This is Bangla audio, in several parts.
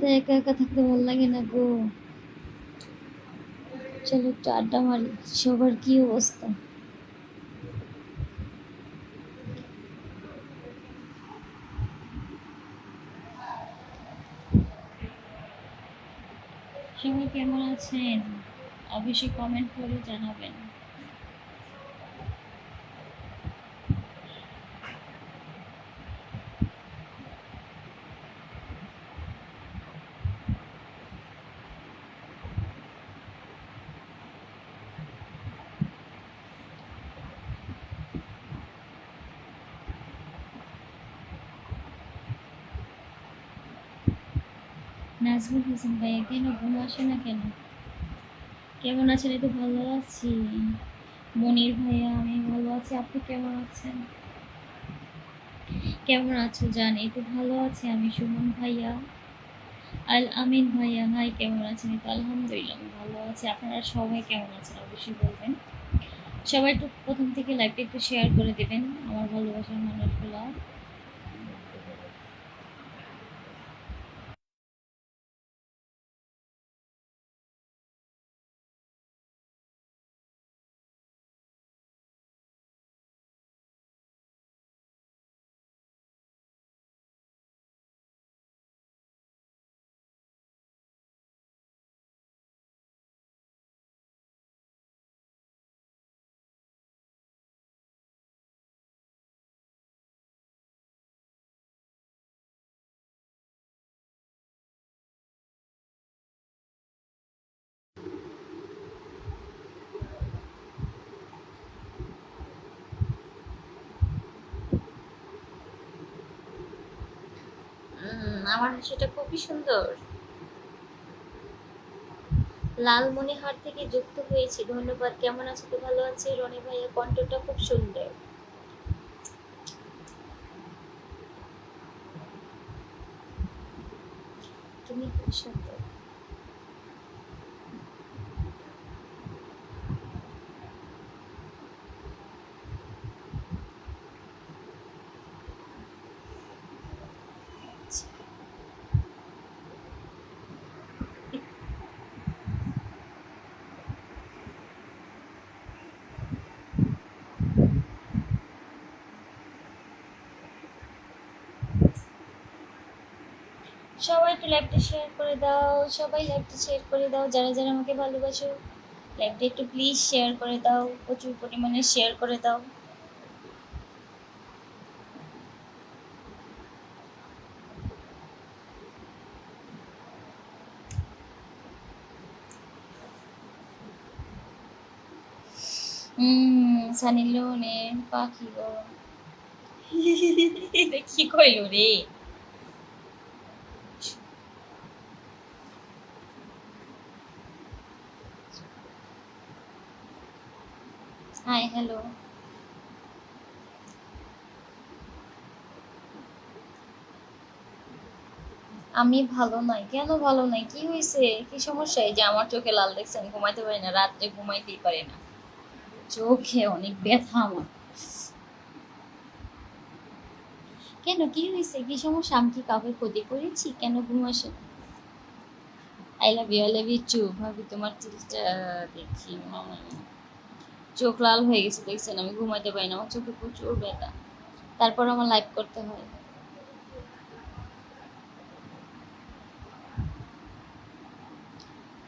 রাতে একা একা থাকতে ভালো লাগে না গো। চলো একটু আড্ডা মারি। সবার কি অবস্থা? সবাই কেমন আছেন? অবশ্যই কমেন্ট করে জানাবেন। নাজমুল হোসেন ভাইয়া, কেন ঘুম আসে না কেন? কেমন আছেন? এই তো ভালো আছি। মনির ভাইয়া, আমি ভালো আছি। আপনি কেমন আছেন? কেমন আছো জান? এই তো ভালো আছি আমি। সুমন ভাইয়া, আল আমিন ভাইয়া, হাই কেমন আছেন? এই তো আলহামদুলিল্লাহ আমি ভালো আছি। আপনারা সবাই কেমন আছেন অবশ্যই বলবেন। সবাই একটু প্রথম থেকে লাইভটা একটু শেয়ার করে দেবেন আমার ভালোবাসার মানুষগুলা। আমার হাসিটা খুবই সুন্দর। লালমনিরহাট থেকে যুক্ত হয়েছি, ধন্যবাদ। কেমন আছো? তো ভালো আছি রনি ভাইয়া, কণ্ঠটা খুব সুন্দর। তুমি খুব সুন্দর। সবাই একটু লাইভটা শেয়ার করে দাও, সবাই লাইভটা শেয়ার করে দাও, যারা যারা আমাকে ভালোবাসো লাইভটা একটু প্লিজ শেয়ার করে দাও, প্রচুর পরিমাণে শেয়ার করে দাও। সানি লিওনের পাখি গো। এটা কি কইল রে? Hi hello. আমি ভালো নাই। কেন ভালো নাই? কি হয়েছে? কি সমস্যা? এই যে আমার চোখে লাল দেখছেন, ঘুমাইতে পারি না, রাত্রে ঘুমাইতেই পারি না, চোখে অনেক ব্যথা আমার। কেন, কি হয়েছে? কি সমস্যা? আমি কি কাউকে ক্ষতি করেছি? কেন ঘুম আসে না? আই লাভ ইউ টু ভাবি, তোমার তিলটা দেখি। চোখ লাল হয়ে গেছে দেখছেন, আমি ঘুমাইতে পারি না, আমার চোখে প্রচুর ব্যথা, তারপর আমার লাইভ করতে হয়।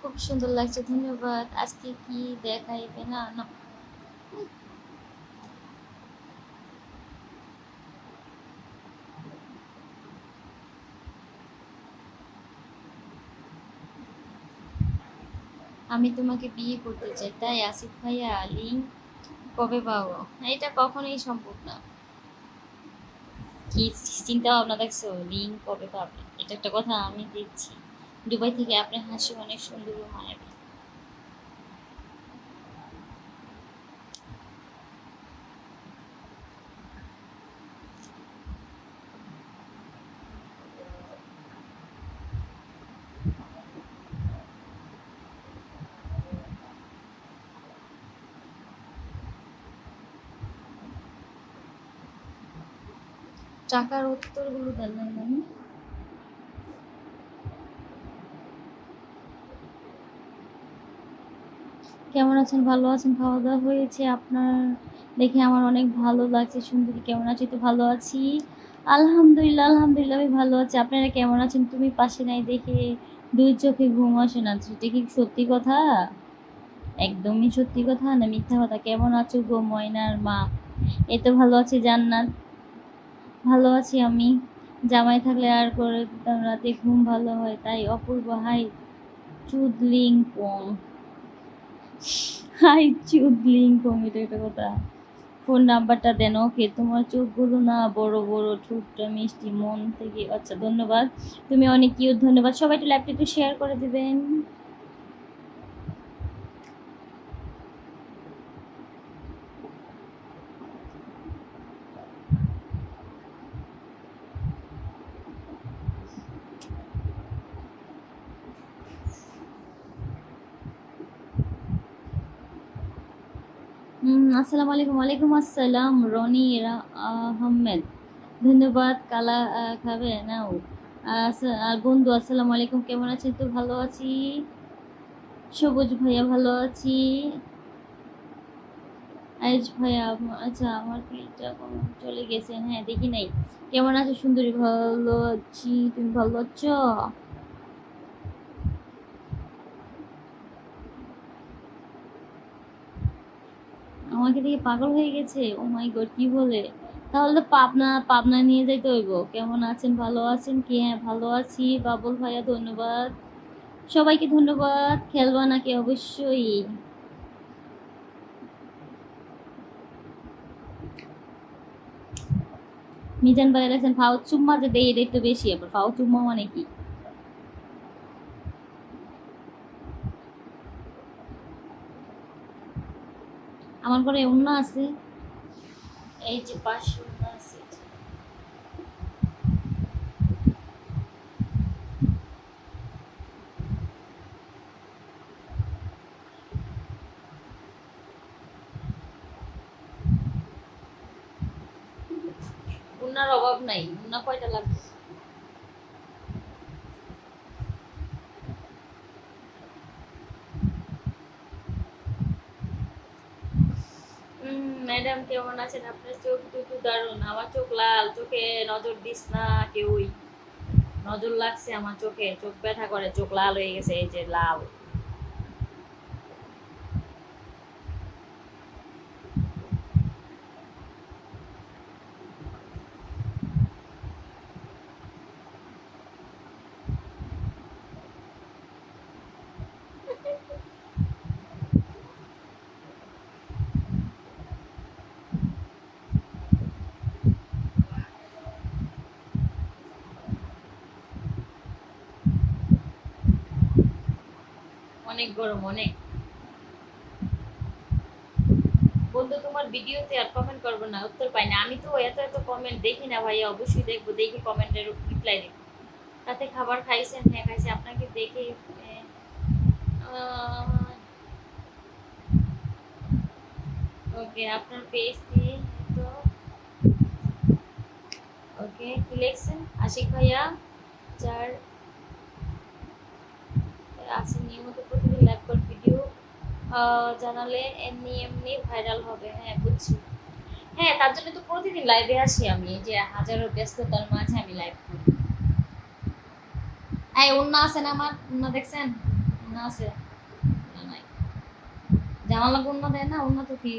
খুব সুন্দর লাগছে, ধন্যবাদ। আজকে কি দেখাইবে না? না, আমি তোমাকে বিয়ে করতে চাই, তাই আসিফ ভাইয়া লিঙ্ক কবে পাবো? এটা কখনোই সম্ভব না। কি চিন্তা ভাবনা দেখছো? লিঙ্ক কবে পাবে? এটা একটা কথা, আমি দিচ্ছি। দুবাই থেকে আপনার হাসি অনেক সুন্দর ও মায়াবী। টাকার উত্তরগুলো দেন না। কেমন আছেন? ভালো আছেন? খাওয়া দাওয়া হয়েছে আপনার? দেখে আমার অনেক ভালো লাগছে। সুন্দরী কেমন আছি? তো ভালো আছি। আলহামদুলিল্লাহ, আলহামদুলিল্লাহ আমি ভালো আছি। আপনারা কেমন আছেন? তুমি পাশে নাই দেখে ২ চোখে ঘুম আসে না। সেটা কি সত্যি কথা? একদমই সত্যি কথা না মিথ্যা কথা? কেমন আছো গো ময়নার মা? এই তো ভালো আছি জান্নাত। ভালো আছি আমি। জামাই থাকলে আর করে দিতাম রাতে ঘুম ভালো হয় তাই। অপূর্ব হাই চুদলিংপং। হাই চুদলিংপং, এটা একটা কথা। ফোন নাম্বারটা দেন। ওকে, তোমার চোখগুলো না বড় বড়, ঠোঁটটা মিষ্টি, মন থেকে। আচ্ছা ধন্যবাদ, তুমি অনেক কিউট। ধন্যবাদ। সবাই একটু ল্যাপটপ একটু শেয়ার করে দিবেন। আসসালামু আলাইকুম। ওয়ালাইকুম আসসালাম রনি আহমেদ। ধন্যবাদ। কালা খাবে নাও। আর বন্ধু আসসালামু আলাইকুম, কেমন আছেন? তো ভালো আছি। সবুজ ভাইয়া ভালো আছি। আইজ ভাইয়া আচ্ছা আমার ক্লিপটা চলে গেছে, হ্যাঁ দেখি নাই। কেমন আছো সুন্দরী? ভালো আছি, তুমি ভালো আছো? আমাকে দেখে পাগল হয়ে গেছে? ও মাই গড, কি বলে? তাহলে তো পাবনা পাবনা নিয়ে যাইতে হইব। কেমন আছেন? ভালো আছেন কি? হ্যাঁ ভালো আছি। বাবুল ভাইয়া ধন্যবাদ। সবাইকে ধন্যবাদ। খেলবা নাকি? অবশ্যই। মিজান ভাই লেখছেন ফাও চুম্মা যে দেয় এটাই তো বেশি। আবার ফাও চুম্মা মানে কি? আমার ঘরে অন্য আছে। এই যে পাশে অন্য আছে। উন্নার অভাব নাই। উন্না কয়টা লাগবে? ম্যাডাম কেমন আছেন? আপনার চোখ দুটো দারুণ। আমার চোখ লাল। চোখে নজর দিস না কেউই। নজর লাগছে আমার চোখে। চোখ ব্যথা করে, চোখ লাল হয়ে গেছে। এই যে লাল। অনেক গরম, অনেক। বন্ধু তোমার ভিডিওতে আর কমেন্ট করবো না, উত্তর পাই না। আমি তো এত এত কমেন্ট দেখি না ভাইয়া, অবশ্যই দেখবো। দেখি কমেন্টের রিপ্লাই দেবো। রাতে খাবার খাইছেন? হ্যাঁ খাইছি। আপনাকে দেখে ওকে আপনার পেজ দিয়ে তো। ওকে কি লিখছেন? আশিক ভাইয়া যার আছে নিয়মিত প্রতিদিন লাইভ কর ভিডিও জানালে এমনি এমনি ভাইরাল হবে। হ্যাঁ বুঝছি। হ্যাঁ তার জন্য তো প্রতিদিন লাইভে আসি আমি। এই যে হাজারো ব্যস্ততার মাঝে আমি লাইভ করি। এই উন্না আছে না আমার? উন্না দেখছেন? উন্না আছে না? নাই। জামা লাগবে উন্না দেয় না? উন্না তো ফ্রি।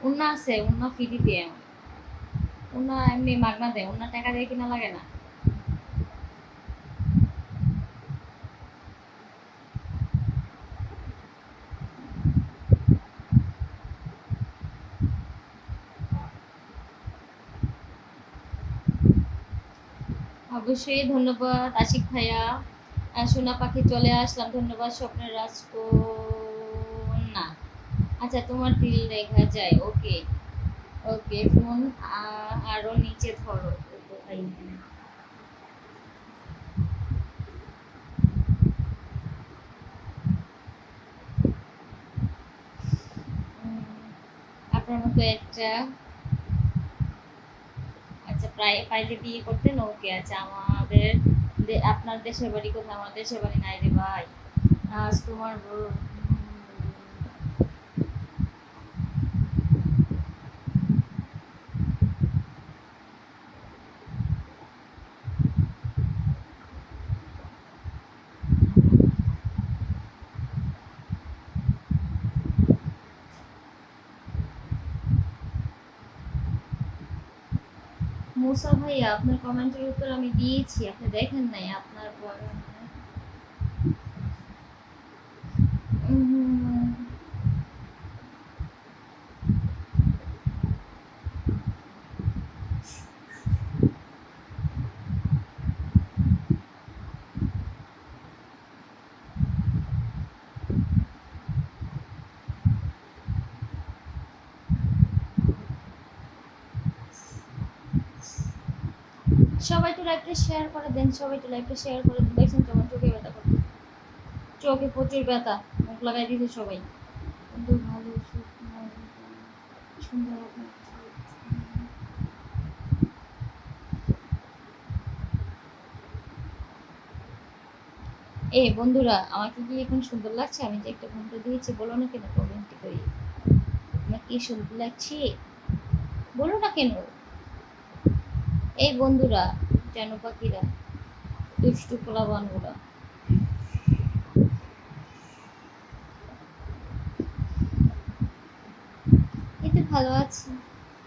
উন্না আছে, উন্না ফ্রি দিয়ে। উন্না এমনি মাগনা দেয়। উন্না টাকা দিয়ে কিনা লাগে না। অবশ্যই ধন্যবাদ আশিক ভাইয়া। সোনা পাখি চলে আসলাম। ধন্যবাদ স্বপ্নের রাজকন্যা। আচ্ছা তোমার দিল দেখা যায়। ওকে ওকে ফোন আরো নিচে ধরো। কোথায়? আপনার মতো একটা। আচ্ছা প্রায় পাইলে বিয়ে করতেন, ওকে আছে। আমাদের আপনার দেশের বাড়ি কোথায়? আমার দেশের বাড়ি নাই রে ভাই। আজ তোমার মুসা ভাইয়া, আপনার কমেন্টের উত্তর আমি দিয়েছি, আপনি দেখেন নাই আপনার পরে। সবাই তো লাইভটা শেয়ার করে দেন, সবাই তো লাইভটা শেয়ার করে দেন। দেখছেন তোমার চোখে ব্যথা করতে, চোখে প্রচুর ব্যথা, মুখ লাগাই দিতে সবাই। কিন্তু ভালো সুন্দর এই বন্ধুরা, আমাকে কি এখন সুন্দর লাগছে? আমি যে একটা ঘন্টা দিয়েছি, বলো না কেন কমেন্ট করি, আমার কি সুন্দর লাগছে বলো না কেন। এই বন্ধুরা, যেন পাখিরা, দুষ্টু পোলাবানগুলা। এতে ভালো আছে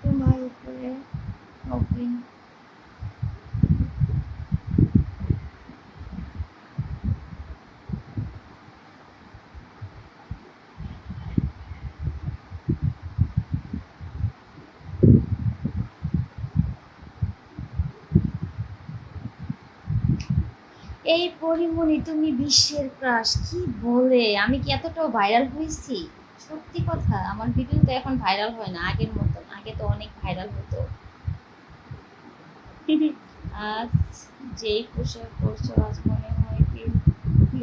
তোমার উপরে অগ্রিম। এই পরিমণি, তুমি বিশ্বের ক্রাশ, কি বলে? আমি কি এতটাও ভাইরাল হয়েছি? সত্যি কথা, আমার ভিডিও তো এখন ভাইরাল হয় না আগের মতন, আগে তো অনেক ভাইরাল হতো। আজ যেই পোশাক পরছো, আজ মনে হয় কি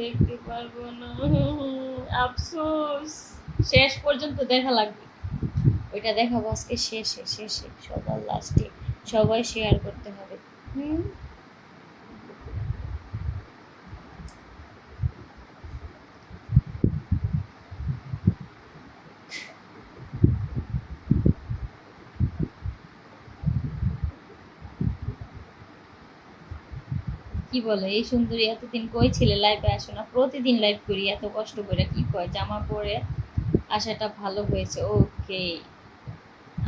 দেখতে পারবো না। আফসোস, শেষ পর্যন্ত দেখা লাগবে। ওইটা দেখাবো আজকে শেষে, শেষে সবার লাস্টে সবাই শেয়ার করতে হবে। হুম। কি বলে এই সুন্দরী, এতদিন কই ছিলে? লাইভে আসো না? প্রতিদিন লাইভ করি এত কষ্ট করে। কি কয় জামা পরে আসাটা ভালো হয়েছে। ওকে,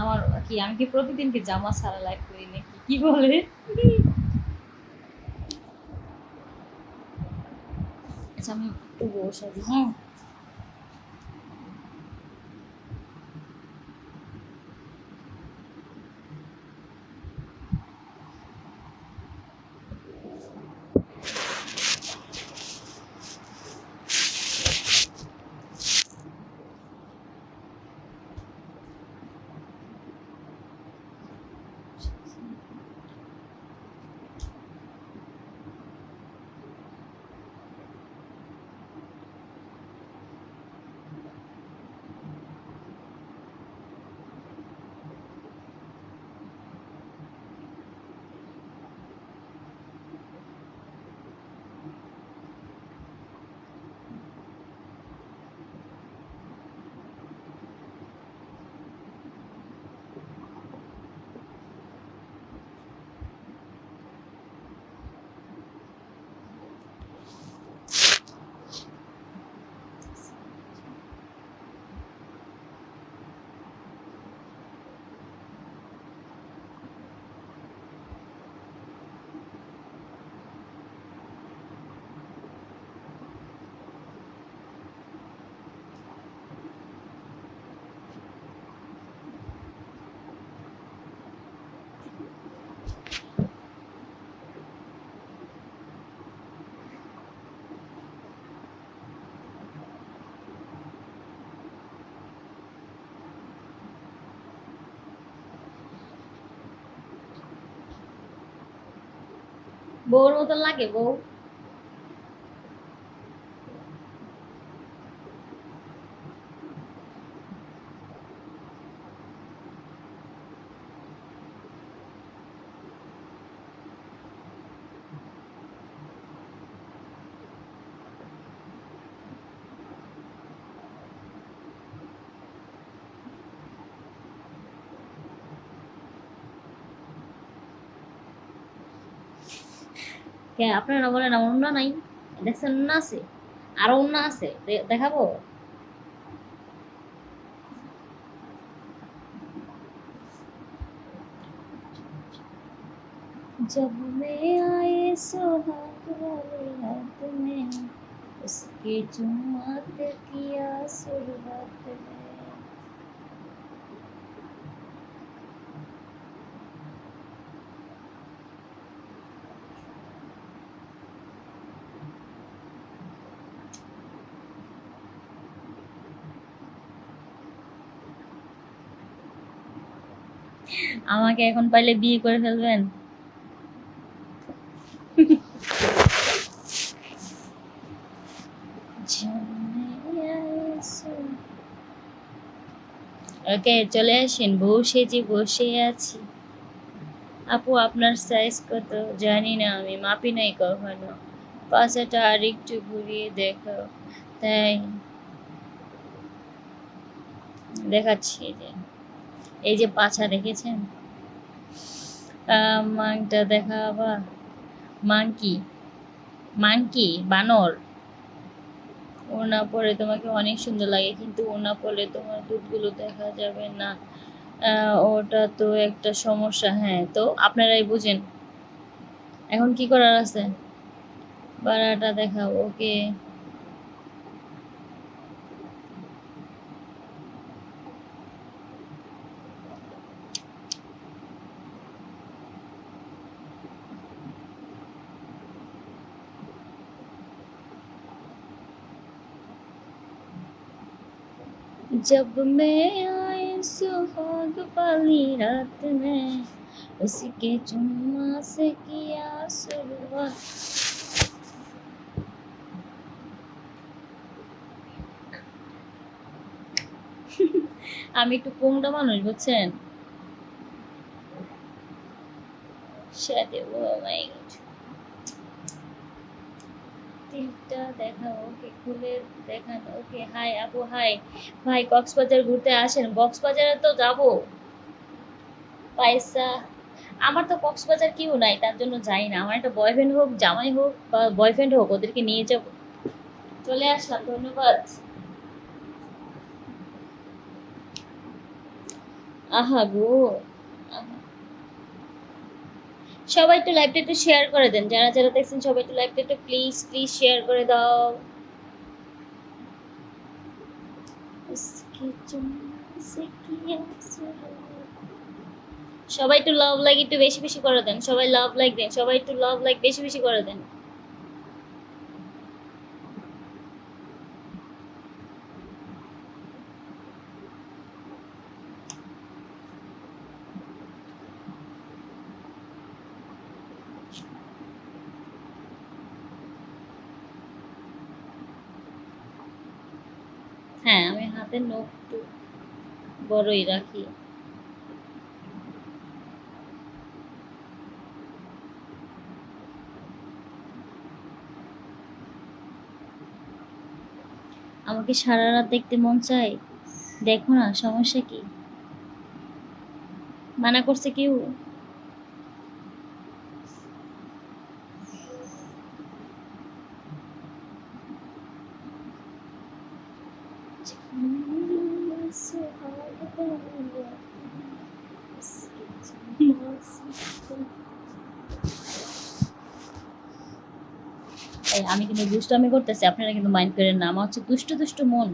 আমার কি, আমি কি প্রতিদিন কি জামা ছাড়া লাইভ করি নাকি? কি বলে? আচ্ছা, আমি একটু বসে দিই, হ্যাঁ। বউর মতন লাগে বউ। কে আপনারা বলেন আমার অন্য নাই? দেখছেন অন্য আছে, আরো অন্য আছে, দেখাবো? जब मैं आए सुहाग वाली रात में उसके जुम्मत किया शुरुआत में। আমাকে এখন পাইলে বিয়ে করে ফেলবেন। ওকে চলে আসেন, বউ সেজে বসে আছি। আপু আপনার সাইজ কত জানি না, আমি মাপি নাই কখনো, পাশাটা আর একটু ঘুরিয়ে দেখো। তাই দেখাচ্ছি, এই যে পাছা দেখেছেন, মাংটা দেখা আবার, মাংকি, মাংকি বানর। ওড়না পরে তোমাকে অনেক সুন্দর লাগে, কিন্তু ওড়না পরে তোমার দুধগুলো দেখা যাবে না। ওটা তো একটা সমস্যা। হ্যাঁ, তো আপনারাই বুঝেন, এখন কি করার আছে? বাড়াটা দেখাও। ওকে, जब मैं आए सुहाग वाली रात में उसके चुम्मा से किया शुरुआत। আমি একটু কোমটা মানুষ, বুঝছেন? সাথে ও মাই গড, তিলটা দেখাও। ওকে, খুলে দেখান। ওকে, হাই আপু, হাই ভাই, কক্সবাজার ঘুরতে আসেন। কক্সবাজারে তো যাব, পয়সা আমার তো কক্সবাজার কেউ নাই, তার জন্য যাই না। আমার একটা বয়ফ্রেন্ড হোক, জামাই হোক বা বয়ফ্রেন্ড হোক, ওদেরকে নিয়ে যাব। চলে আসলাম, ধন্যবাদ। আহা গো, আহা। সবাই একটু লাইভটা একটু শেয়ার করে দেন, যারা যারা দেখছেন সবাই একটু লাইভটা একটু প্লিজ প্লিজ শেয়ার করে দাও। সবাই একটু লাভ লাইক একটু বেশি বেশি করে দেন, সবাই লাভ লাইক দেন, সবাই একটু লাভ লাইক বেশি বেশি করে দেন। হ্যাঁ, আমি হাতের নখ একটু বড়ই রাখি। আমাকে সারা রাত দেখতে মন চায়, দেখো না, সমস্যা কি? মানা করছে কেউ? আমি কিন্তু দুষ্টামি করতেছি, আপনারা কিন্তু মাইন্ড করেন না, আমার হচ্ছে দুষ্ট দুষ্ট মন।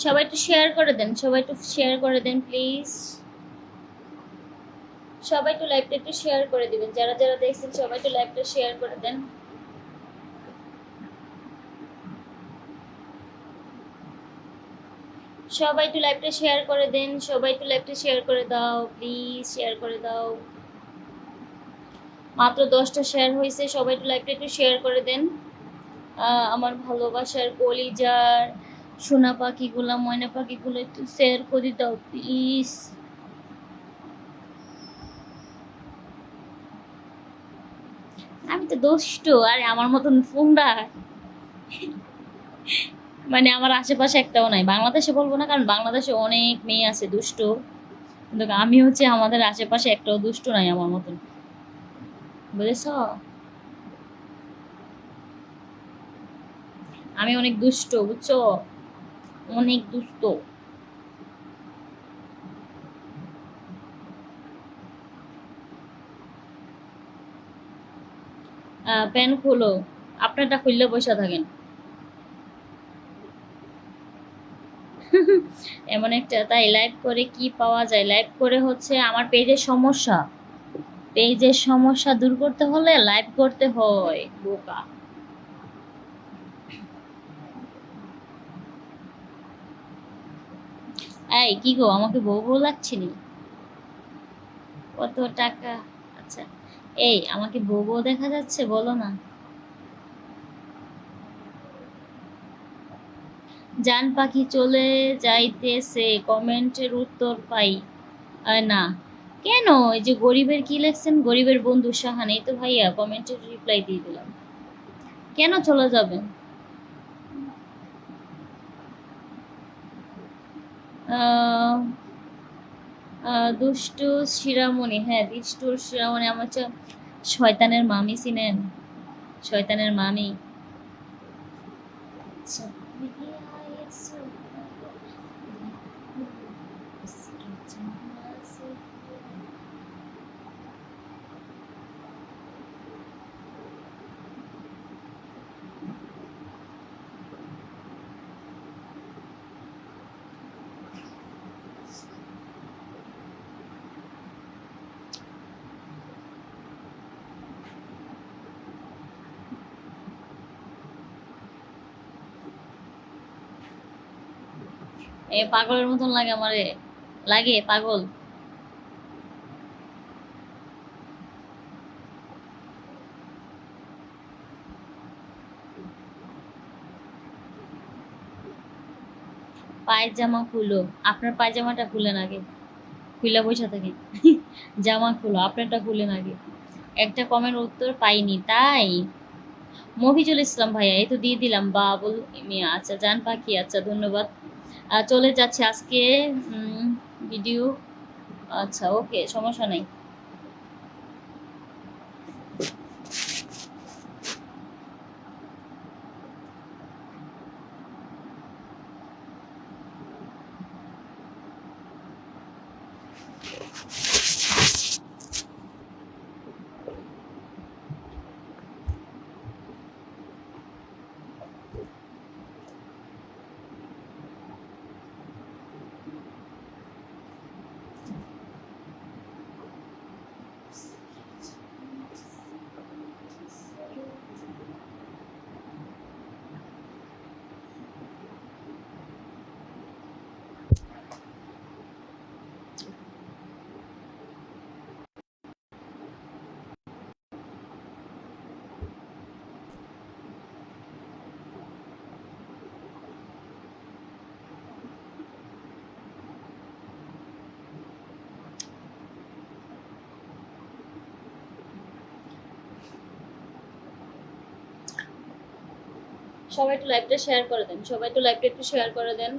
সবাই একটু শেয়ার করে দেন, সবাই একটু শেয়ার করে দেন প্লিজ। সবাই একটু লাইভটা একটু শেয়ার করে দিবেন, যারা যারা দেখছেন সবাই একটু লাইভটা শেয়ার করে দেন। সবাই একটু লাইভটা শেয়ার করে দেন, সবাই একটু লাইভটা শেয়ার করে দাও, প্লিজ শেয়ার করে দাও। মাত্র 10টা শেয়ার হয়েছে, সবাই একটু লাইভটা একটু শেয়ার করে দেন। আমার ভালোবাসার কলিজার সোনা পাখিগুলো, ময়না পাখিগুলো একটু শেয়ার করে দাও প্লিজ। আমি তো দুষ্টু, আরে আমার মতন ফোনটা মানে আমার আশেপাশে একটাও নাই। বাংলাদেশে বলবো না, কারণ বাংলাদেশে অনেক মেয়ে আছে দুষ্টু, কিন্তু আমি হচ্ছে আমাদের আশেপাশে একটাও দুষ্টু নাই আমার মতন, বুঝেছ? আমি অনেক দুষ্ট, বুঝছো? অনেক দুষ্ট। প্যান খোলো, আপনারটা খুললে বসে থাকেন। এমন একটা, তাই লাইভ করে কি পাওয়া যায়? লাইভ করে হচ্ছে আমার পেজের সমস্যা, পেজের সমস্যা দূর করতে হলে লাইভ করতে হয়, বোকা। এই কি গো, আমাকে বউ বউ লাগছে নি? কত টাকা? আচ্ছা, এই আমাকে বউ বউ দেখা যাচ্ছে, বলো না। জান পাখি চলে যাইতেছে, কমেন্টের উত্তর পাই না কেন? এই যে গরিবের কি লেখছেন, গরিবের বন্ধু সাহান, এই তো ভাইয়া কমেন্টের রিপ্লাই দিয়ে দিলাম। কেন চলে যাবেন? আহ দুষ্টু শিরামণি, হ্যাঁ দুষ্টু শিরামণি আমার হচ্ছে শয়তানের মামি, চিনেন? শয়তানের মামি। আচ্ছা, এ পাগলের মতন লাগে আমারে, লাগে পাগল। পায়জামা খুলো, আপনার পায়জামাটা খুলেন আগে, খুলে বসে থাকি। জামা খুলো, আপনারটা খুলেন আগে। একটা কমেন্ট উত্তর পাইনি, তাই? মফিজুল ইসলাম ভাইয়া, এই তো দিয়ে দিলাম। বাবুল মিয়া, আচ্ছা জান পাখি, আচ্ছা ধন্যবাদ। চলে যাচ্ছে আজকে ভিডিও। আচ্ছা ওকে, সমস্যা নেই। সবাই একটু লাইভটা শেয়ার করে দেন, সবাই একটু লাইভটা একটু শেয়ার করে দেন।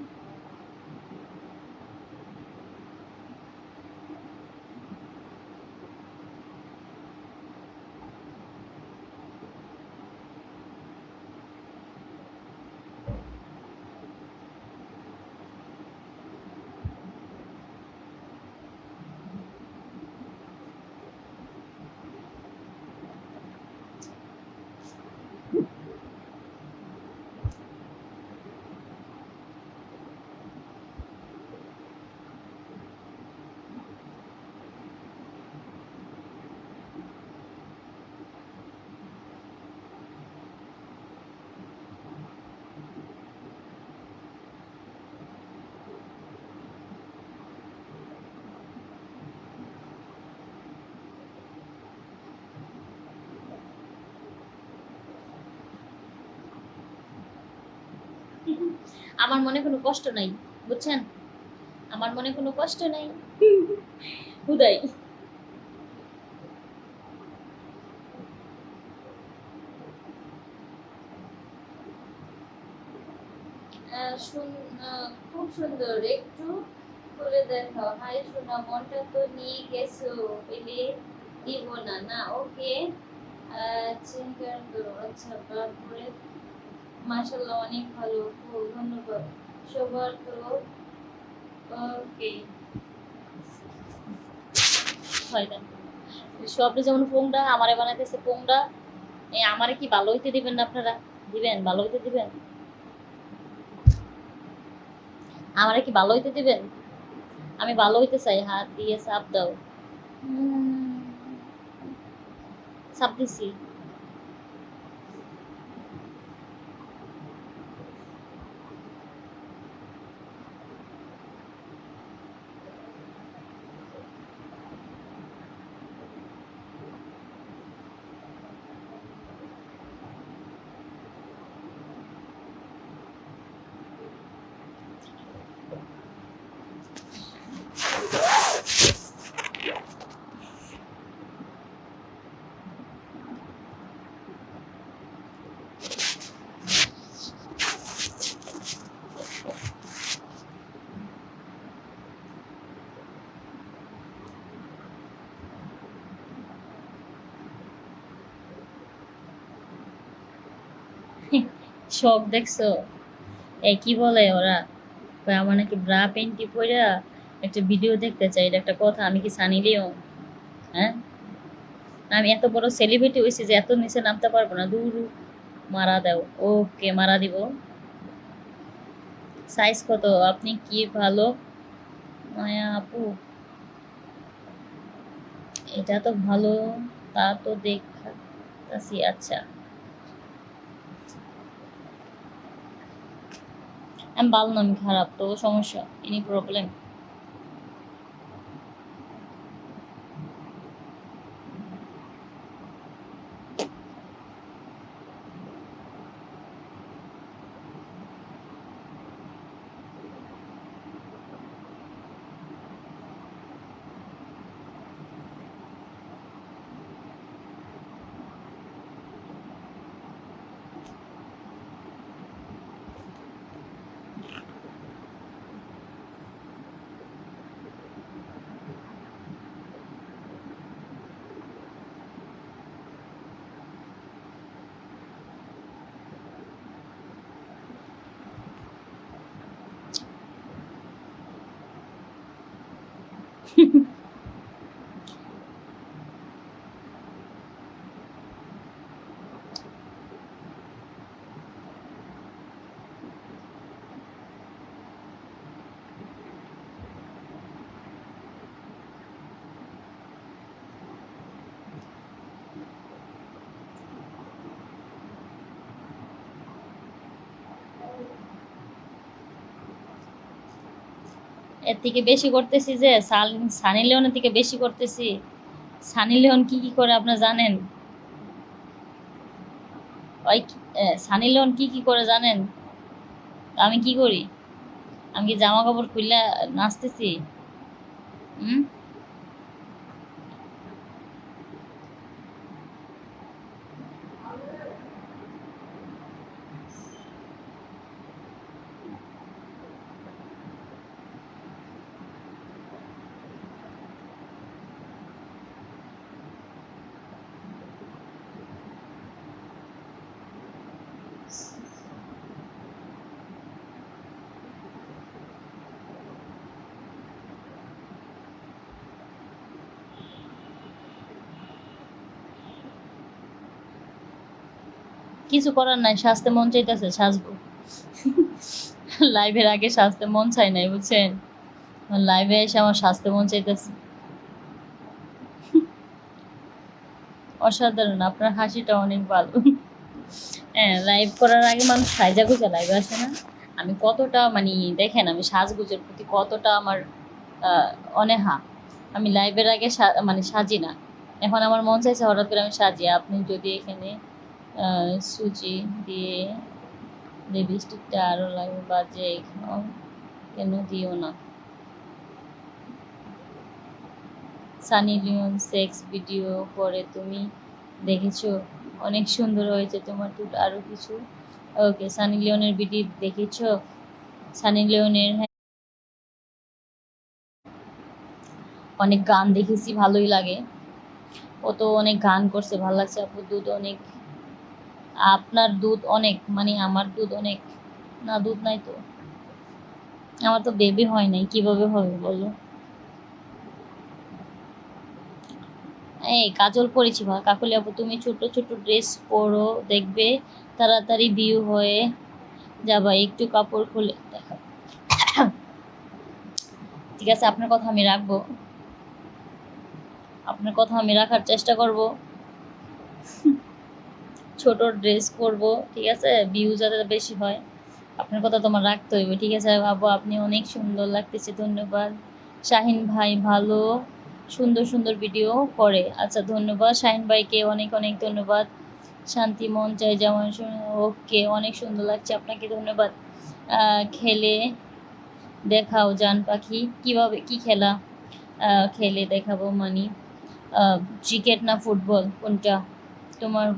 আমার মনে কোনো কষ্ট নাই, বুঝছেন? আমার মনে কোনো কষ্ট নাই। হুদাই। খুব সুন্দর, একটু করে দেখাও। হাই সোনা, মনটা তো নিয়ে গেছো, পেলে দিব না। না, ওকে। চিন্তা করো। আচ্ছা, তারপরে মাশাল্লাহ অনেক ভালো, খুব ধন্যবাদ সবার তো। ওকে, হয় না সব যেমন পোংরা আমারে বানাইতেছে পোংরা, আমারে কি ভালো হইতে দিবেন না আপনারা? দিবেন? ভালো হইতে দিবেন? আমারে কি ভালো হইতে দিবেন? আমি ভালো হইতে চাই, হাত দিয়ে চাপ দাও। চাপ দিছি। শখ দেখছো? এই কি বলে ওরা, কয় আমার নাকি ব্রা পেন্টি পইরা একটা ভিডিও দেখতে চাই। এটা একটা কথা? আমি কি সানি লিওন? হ্যাঁ, আমি এত বড় সেলিব্রিটি হয়েছি যে এত নিচে নামতে পারবো না? দূর, মারা দাও। ওকে, মারা দিব। সাইজ কত? আপনি কি ভালো মায়া আপু? এটা তো ভালো, তা তো দেখাচ্ছি। আচ্ছা, আমি ভালো না, আমি খারাপ তো সমস্যা? Any problem? এর থেকে বেশি করতেছি যে সানি লিওনের থেকে বেশি করতেছি। সানি লিওন কি কি করে আপনারা জানেন? ওই সানি লিওন কি কি করে জানেন? আমি কি করি? আমি কি জামা কাপড় খুললে নাচতেছি? হুম। কিছু করার নাই, সাজতে মন চাইতেছে, সাজবো। লাইভের আগে সাজতে মন চাই নাই, বুঝছেন? লাইভে এসে আমার সাজতে মন চাইতেছে। অসাধারণ, আপনার হাসিটা অনেক ভালো। হ্যাঁ, লাইভ করার আগে মানুষ সাজা গুজা লাইভে আসে না? আমি কতটা মানে, দেখেন আমি সাজগুজের প্রতি কতটা আমার আহ, অনীহা। আমি লাইভের আগে মানে সাজি না। এখন আমার মন চাইছে হঠাৎ করে আমি সাজি। আপনি যদি এখানে সুজি দিয়ে লিপস্টিকটা আরো লাগবে, বাজে খাও কেন দিও না। সানি লিওন সেক্স ভিডিও করে তুমি দেখেছো? অনেক সুন্দর হয়েছে তোমার টুট। আরো কিছু? ওকে, সানি লিওনের ভিডিও দেখেছো? সানি লিওনের, হ্যাঁ, অনেক গান দেখেছি, ভালোই লাগে। ও তো অনেক গান করছে, ভালো লাগছে। আপুর দুধ অনেক, আপনার দুধ অনেক মানে আমার দুধ অনেক না, দুধ নাই তো, আমার তো বেবি হয় নাই, কিভাবে হবে বলো? এই কাজল পরেছি ভাই। কাকলি আপু তুমি ছোট ছোট ড্রেস পরো, দেখবে তাড়াতাড়ি বিয়ে হয়ে যাবা, একটু কাপড় খুলে দেখা। ঠিক আছে, আপনার কথা আমি রাখবো, আপনার কথা আমি রাখার চেষ্টা করব। ছোট ড্রেস পরবো, ঠিক আছে, ভিউ যাতে বেশি হয়। আপনার কথা তোমার রাখতে হইবে, ঠিক আছে বাবু। আপনি অনেক সুন্দর লাগতেছে, ধন্যবাদ। শাহিন ভাই ভালো, সুন্দর সুন্দর ভিডিও করে। আচ্ছা, ধন্যবাদ শাহিন ভাইকে, অনেক অনেক ধন্যবাদ। শান্তি মন চাই যেমন ওকে, অনেক সুন্দর লাগছে, আপনাকে ধন্যবাদ। খেলে দেখাও জান পাখি, কিভাবে কি খেলা? খেলে দেখাবো মানে ক্রিকেট না ফুটবল, কোনটা তোমার?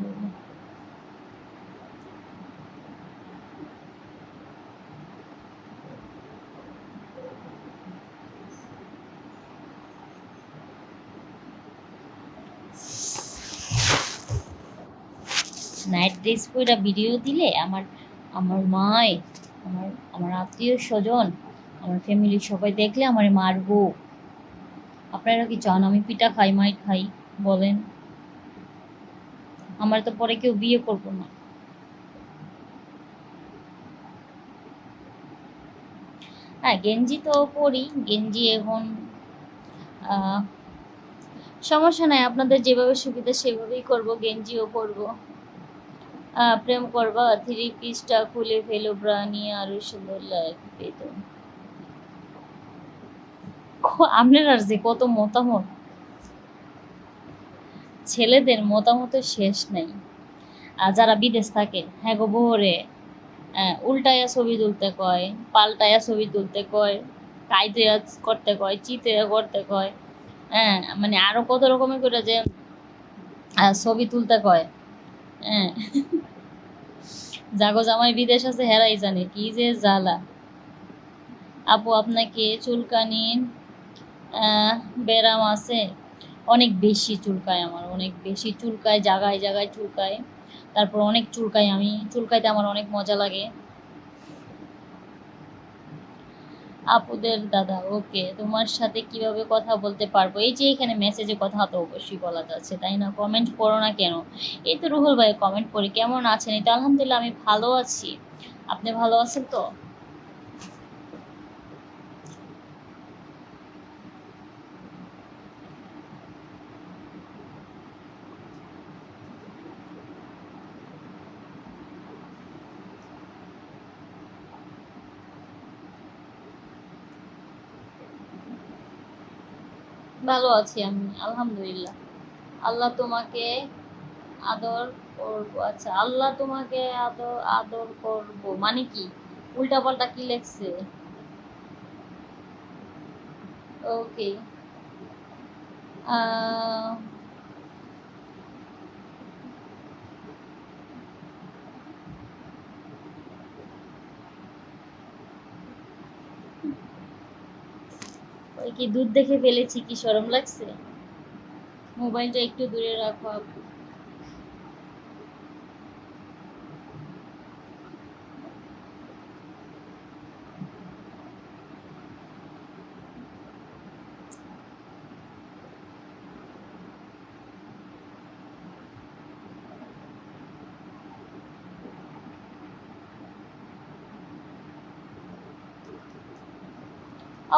নাইট ড্রেস পরে ভিডিও দিলে আমার, আমার মায়, আমার আমার আত্মীয় স্বজন, আমার ফ্যামিলির সবাই দেখলে আমারে মারবো। আপনারা কি চান আমি পিটা খাই, মাইর খাই? বলেন। আমার তো পরে কেউ বিয়ে করবো না। হ্যাঁ, গেঞ্জি তো পরি, গেঞ্জি এখন আহ, সমস্যা নাই, আপনাদের যেভাবে সুবিধা সেভাবেই করব, গেঞ্জিও পরবো। প্রেম করবা, থ্রি পিসটা খুলে ফেলো, ব্রা নিয়ে আরো সুন্দর লাগবে তো। আপনার আর যে কত মতামত, ছেলেদের মতামতের শেষ নাই। আর যারা বিদেশ থাকে, হ্যাঁ গো বহরে, উল্টায়া ছবি তুলতে কয়, পাল্টায়া ছবি তুলতে কয়, কায়দয়া করতে কয়, চিতেয়া করতে কয়, হ্যাঁ মানে আরো কত রকমের করে যে ছবি তুলতে কয়। হ্যাঁ, জাগো জামাই বিদেশ আছে, হেরাই জানে কি যে জ্বালা। আপু আপনাকে চুলকানির আহ, ব্যারাম আছে? অনেক বেশি চুলকায় আমার, অনেক বেশি চুলকায়, জায়গায় জায়গায় চুলকায়। তারপর অনেক চুলকাই, আমি চুলকাইতে আমার অনেক মজা লাগে। আপুদের দাদা, ওকে, তোমার সাথে কিভাবে কথা বলতে পারবো? এই যে এখানে মেসেজে কথা তো অবশ্যই বলা যাচ্ছে, তাই না? কমেন্ট করো না কেন? এই তো রুহুল ভাই কমেন্ট করি, কেমন আছেন? এই তো আলহামদুলিল্লাহ আমি ভালো আছি, আপনি ভালো আছেন তো? ভালো আছি আমি, আলহামদুলিল্লাহ। আল্লাহ তোমাকে আদর করবো, আচ্ছা, আল্লাহ তোমাকে আদর আদর করবো মানে কি? উল্টা পাল্টা কি লেখছে? ওকে। আহ ওই কি দুধ দেখে ফেলেছি, কি শরম লাগছে? মোবাইলটা একটু দূরে রাখো আপু।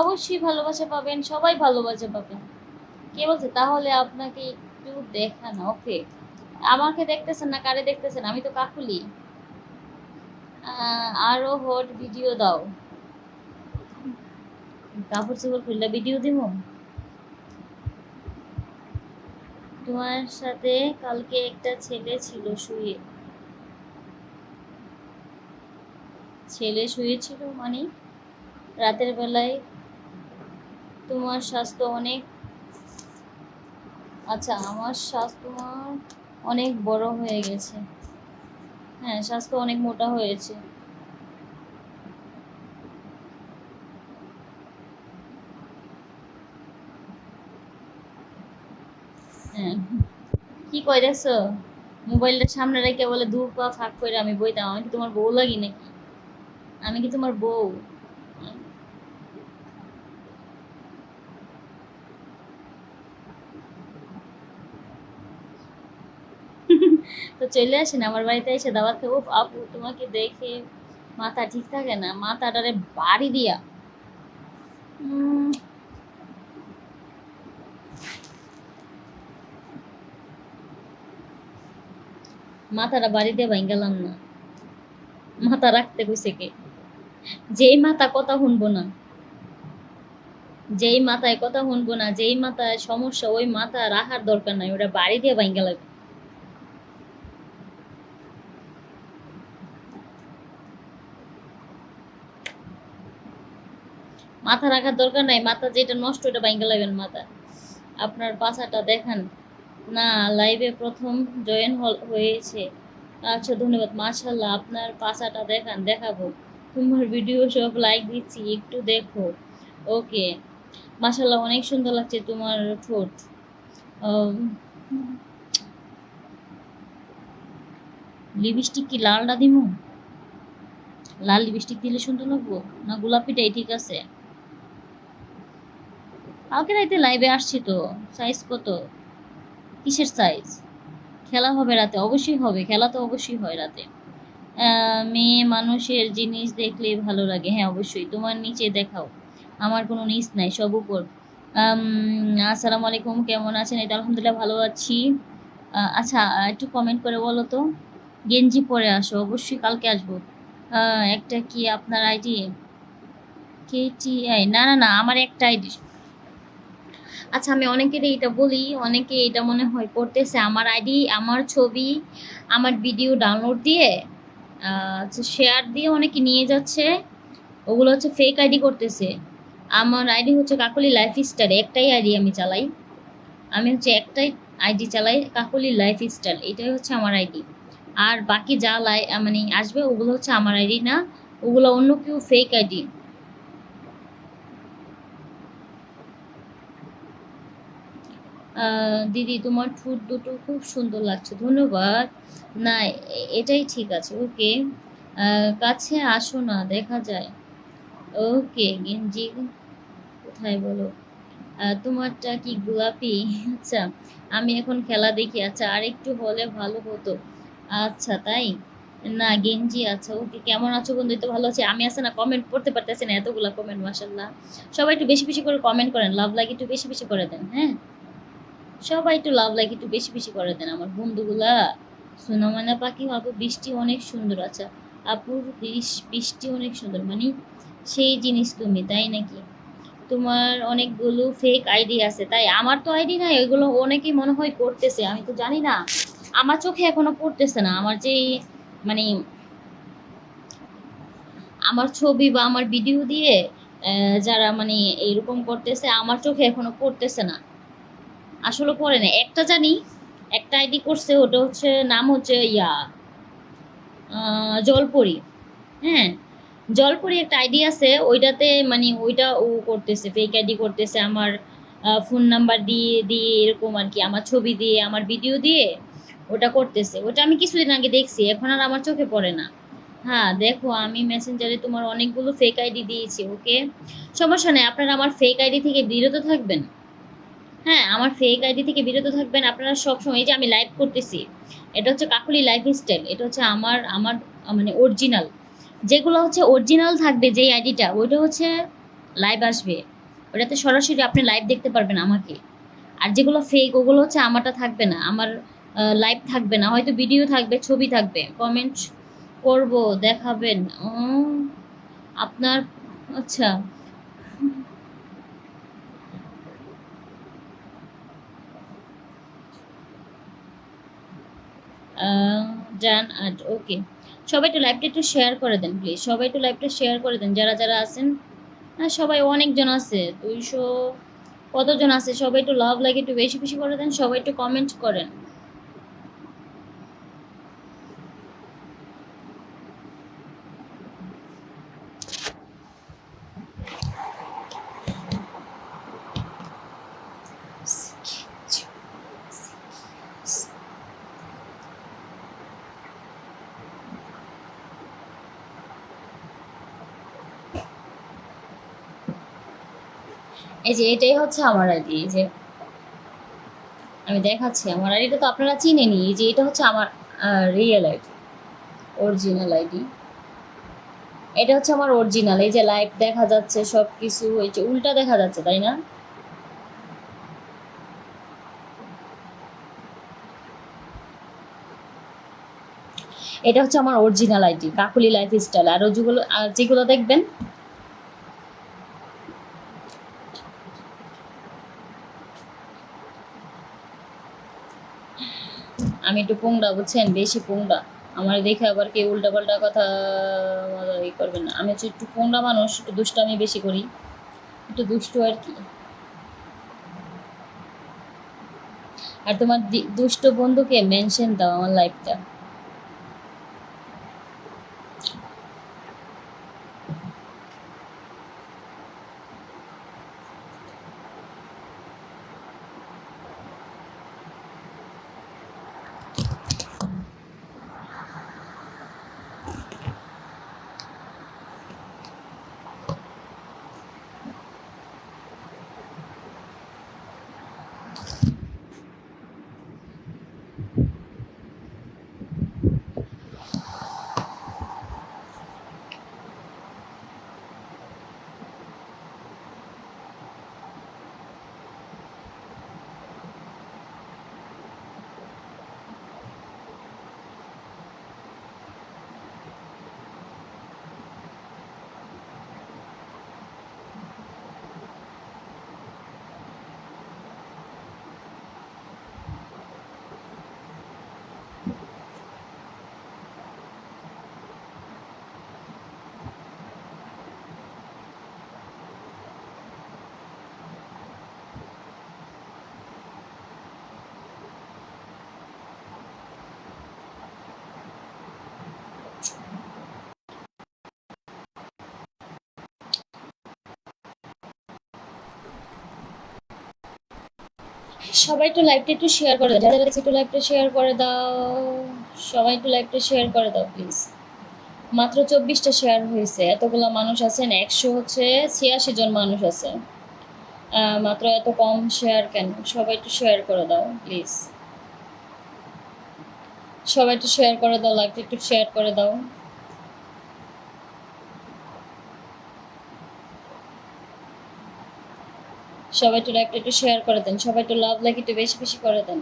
অবশ্যই ভালোবাসা পাবেন, সবাই ভালোবাসা পাবেন। কে বলছে? তাহলে আপনাকে একটু দেখান, ওকে। আমাকে দেখতেছেন না, কারে দেখতেছেন? আমি তো কাকুলি। আরো হট ভিডিও দাও। কাপড় চোপড় খুললে ভিডিও দিব? তোমার সাথে কালকে একটা ছেলে ছিল শুয়ে। ছেলে শুয়েছিল মানে রাতের বেলায় তোমার স্বাস্থ্য অনেক, আচ্ছা আমার স্বাস্থ্য অনেক বড় হয়ে গেছে। হ্যাঁ, স্বাস্থ্য অনেক মোটা হয়েছে। হ্যাঁ, কি কইরেছো? মোবাইলটা সামনে রেখে বলে দু পা ফাঁক করে আমি বইতাম। আমি কি তোমার বউ লাগি নাকি? আমি কি তোমার বউ? তো চলে আসেন আমার বাড়িতে এসে দাওয়াত খাবো। আপু তোমাকে দেখে মাথা ঠিক থাকে না, মাথাটারে বাড়ি দিয়া উম, মাথাটা বাড়ি দিয়ে ভাঙ্গালাম না। মাথা রাখতে কইছে কে? যেই মাথা কথা শুনবো না, যেই মাথায় কথা শুনবো না, যেই মাথায় সমস্যা, ওই মাথা রাখার দরকার নাই, ওটা বাড়ি দিয়ে ভাঙ্গা লাগবে। মাথা রাখার দরকার নাই, মাথা যেটা নষ্ট ওটা ভাঙ্গা লাগবেন মাথা। আপনার পাছাটা দেখান না। লাইভে প্রথম জয়েন হয়েছে। আচ্ছা ধন্যবাদ, মাশাল্লাহ। আপনার পাছাটা দেখান, দেখাবো। তোমার ভিডিও সব লাইক দিচ্ছি, একটু দেখো। ওকে, মাশাল্লাহ অনেক সুন্দর লাগছে তোমার ঠোঁট। লিপস্টিক কি লালটা দিমু? লাল লিপস্টিক দিলে সুন্দর লাগবো না গোলাপিটাই ঠিক আছে? কালকে রাতে লাইভে আসছি তো। সাইজ কত? কিসের সাইজ? খেলা হবে রাতে, অবশ্যই হবে, খেলা তো অবশ্যই হয় রাতে। মেয়ে মানুষের জিনিস দেখলে ভালো লাগে, হ্যাঁ অবশ্যই। তোমার নিচে দেখাও। আমার কোনো নিচ নাই, সব উপর। আসসালামু আলাইকুম, কেমন আছেন? এটা আলহামদুলিল্লাহ ভালো আছি। আচ্ছা, একটু কমেন্ট করে বলো তো। গেঞ্জি পরে আসো, অবশ্যই কালকে আসবো। একটা কি আপনার আইডি? কেটিআই? না না না, আমার একটা আইডি। আচ্ছা, আমি অনেকের এটা বলি, অনেকে এটা মনে হয় করতেছে। আমার আইডি, আমার ছবি, আমার ভিডিও ডাউনলোড দিয়ে আচ্ছা শেয়ার দিয়ে অনেকে নিয়ে যাচ্ছে। ওগুলো হচ্ছে ফেক আইডি করতেছে। আমার আইডি হচ্ছে কাকলি লাইফস্টাইল, একটাই আইডি আমি চালাই। আমি হচ্ছে একটাই আইডি চালাই, কাকলি লাইফস্টাইল, এটাই হচ্ছে আমার আইডি। আর বাকি যা মানে আসবে ওগুলো হচ্ছে আমার আইডি না, ওগুলো অন্য কেউ ফেক আইডি। দিদি তোমার ঠোঁট দুটো খুব সুন্দর লাগছে, ধন্যবাদ। না, এটাই ঠিক আছে। ওকে, কাছে আসো না, দেখা যায়। ওকে, গেঞ্জি কোথায় বলো? তোমারটা কি গোলাপি? আচ্ছা, আমি এখন খেলা দেখি। আচ্ছা, আর একটু হলে ভালো হতো। আচ্ছা তাই? না গেঞ্জি। আচ্ছা ওকে, কেমন আছো বন্ধু? তো ভালো আছে। আমি আছে না কমেন্ট পড়তে পারতেছি না, এতগুলা কমেন্ট, মাসাল্লাহ। সবাই একটু বেশি বেশি করে কমেন্ট করেন, লাভ লাইক একটু বেশি বেশি করে দেন, হ্যাঁ। সবাই একটু লাভ লাইক একটু বেশি বেশি করে দেন আমার বন্ধুগুলা। সোনামানা পাখি আপু বৃষ্টি অনেক সুন্দর। আচ্ছা, আপুর বৃষ্টি অনেক সুন্দর মানে সেই জিনিস তুমি, তাই নাকি? তোমার অনেকগুলো ফেক আইডি আছে তাই? আমার তো আইডি নাই, ওইগুলো অনেকেই মনে হয় করতেছে, আমি তো জানি না। আমার চোখে এখনো পড়তেছে না। আমার যে মানে আমার ছবি বা আমার ভিডিও দিয়ে যারা মানে এরকম করতেছে, আমার চোখে এখনো পড়তেছে না। আসলে পড়ে না। একটা জানি, একটা আইডি করছে, ওটা হচ্ছে নাম হচ্ছে জলপরি। হ্যাঁ, জলপরি একটা আইডি আছে, ওইটাতে মানে ওইটা ও করতেছে, ফেক আইডি করতেছে। আমার ফোন নাম্বার দিয়ে দিয়ে এরকম আর কি, আমার ছবি দিয়ে আমার ভিডিও দিয়ে ওটা করতেছে। ওটা আমি কিছুদিন আগে দেখছি, এখন আর আমার চোখে পড়ে না। হ্যাঁ দেখো, আমি মেসেঞ্জারে তোমার অনেকগুলো ফেক আইডি দিয়েছি। ওকে, সমস্যা নেই, আপনারা আমার ফেক আইডি থেকে বিরত থাকবেন। হ্যাঁ, আমার ফেক আইডি থেকে বিরত থাকবেন আপনারা সবসময়। এই যে আমি লাইভ করতেছি, এটা হচ্ছে কাকুলি লাইফস্টাইল, এটা হচ্ছে আমার আমার মানে অরিজিনাল। যেগুলো হচ্ছে অরিজিনাল থাকবে, যেই আইডিটা, ওইটা হচ্ছে লাইভ আসবে, ওটাতে সরাসরি আপনি লাইভ দেখতে পারবেন আমাকে। আর যেগুলো ফেক ওগুলো হচ্ছে আমারটা থাকবে না, আমার লাইভ থাকবে না, হয়তো ভিডিও থাকবে, ছবি থাকবে। কমেন্ট করব, দেখাবেন? আপনার, আচ্ছা। জান আট, ওকে। সবাই একটু লাইভটা একটু শেয়ার করে দেন প্লিজ, সবাই একটু লাইভটা শেয়ার করে দেন যারা যারা আছেন। না সবাই অনেকজন আছে, 200 কতজন আছে, সবাই একটু লাভ লাগে একটু বেশি বেশি করে দেন, সবাই একটু কমেন্ট করেন। এই যে এটাই হচ্ছে আমার আইডি, এই যে আমি দেখাচ্ছি আমার আইডিটা তো আপনারা চিনেনি, এই যে এটা হচ্ছে আমার রিয়েল আইডি, অরিজিনাল আইডি। এটা হচ্ছে আমার অরিজিনাল, এই যে লাইভ দেখা যাচ্ছে সব কিছু, এই যে উল্টা দেখা যাচ্ছে তাই না? এটা হচ্ছে আমার original ID Kakuli life style. আর যেগুলো যেগুলো দেখবেন, আমি একটু পোংড়া বুঝছেন, বেশি পোংড়া। আমার দেখে আবার কেউ উল্টা পাল্টা কথা করবেন না। আমি হচ্ছে একটু পোংড়া মানুষ, একটু দুষ্টামি বেশি করি, একটু দুষ্টু আর কি। আর তোমার দুষ্ট বন্ধুকে মেনশন দাও আমার লাইফটা। সবাই একটু লাইভটা একটু শেয়ার করে দাও, যারা একটু লাইভটা শেয়ার করে দাও, সবাই একটু লাইভটা শেয়ার করে দাও প্লিজ। মাত্র 24টা শেয়ার হয়েছে, এতগুলো মানুষ আছেন, 186 জন মানুষ আছে, মাত্র এত কম শেয়ার কেন? সবাই একটু শেয়ার করে দাও প্লিজ, সবাই একটু শেয়ার করে দাও, লাইভটা একটু শেয়ার করে দাও। সবাই একটু লাইভটা একটু শেয়ার করে দেন, সবাই একটু লাভ লাইক একটু বেশি বেশি করে দেন।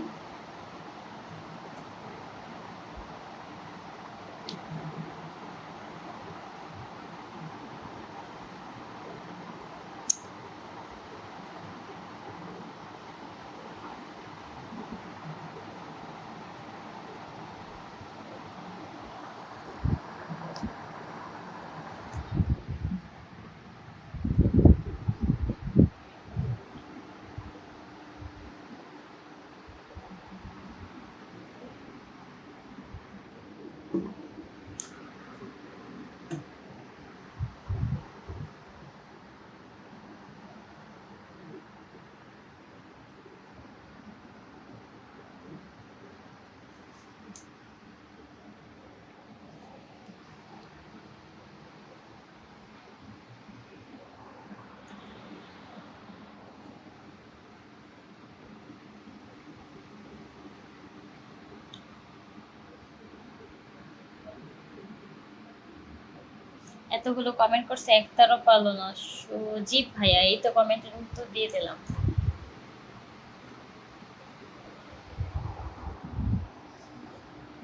এতগুলো কমেন্ট করছে, একটারও পালো না। সুজিব ভাইয়া, এই তো কমেন্টের উত্তর দিয়ে দিলাম।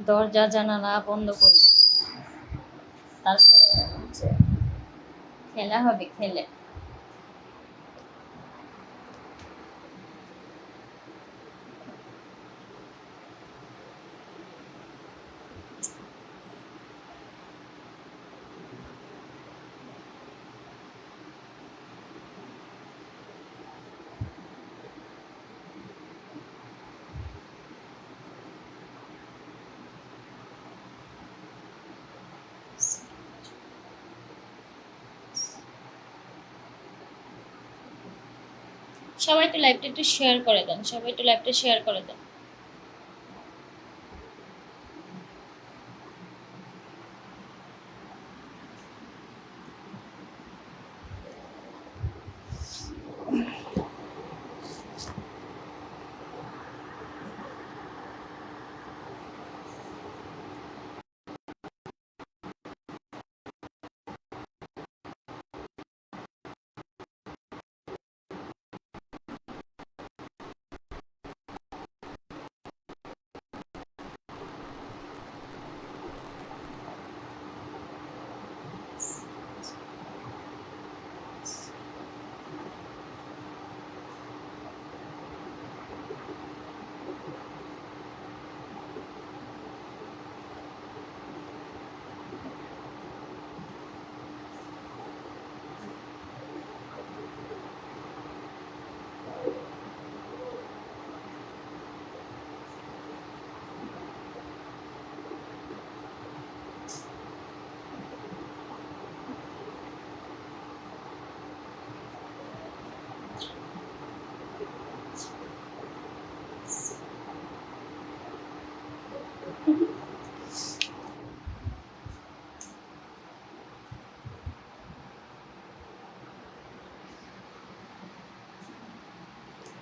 দরজা জানালা বন্ধ করি, তারপরে হচ্ছে খেলা হবে, খেলে। সবাই একটু লাইভটা একটু শেয়ার করে দেন, সবাই একটু লাইভটা শেয়ার করে দেন।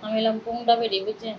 আমি এলাম কোনটা বেরিয়ে বুঝছেন।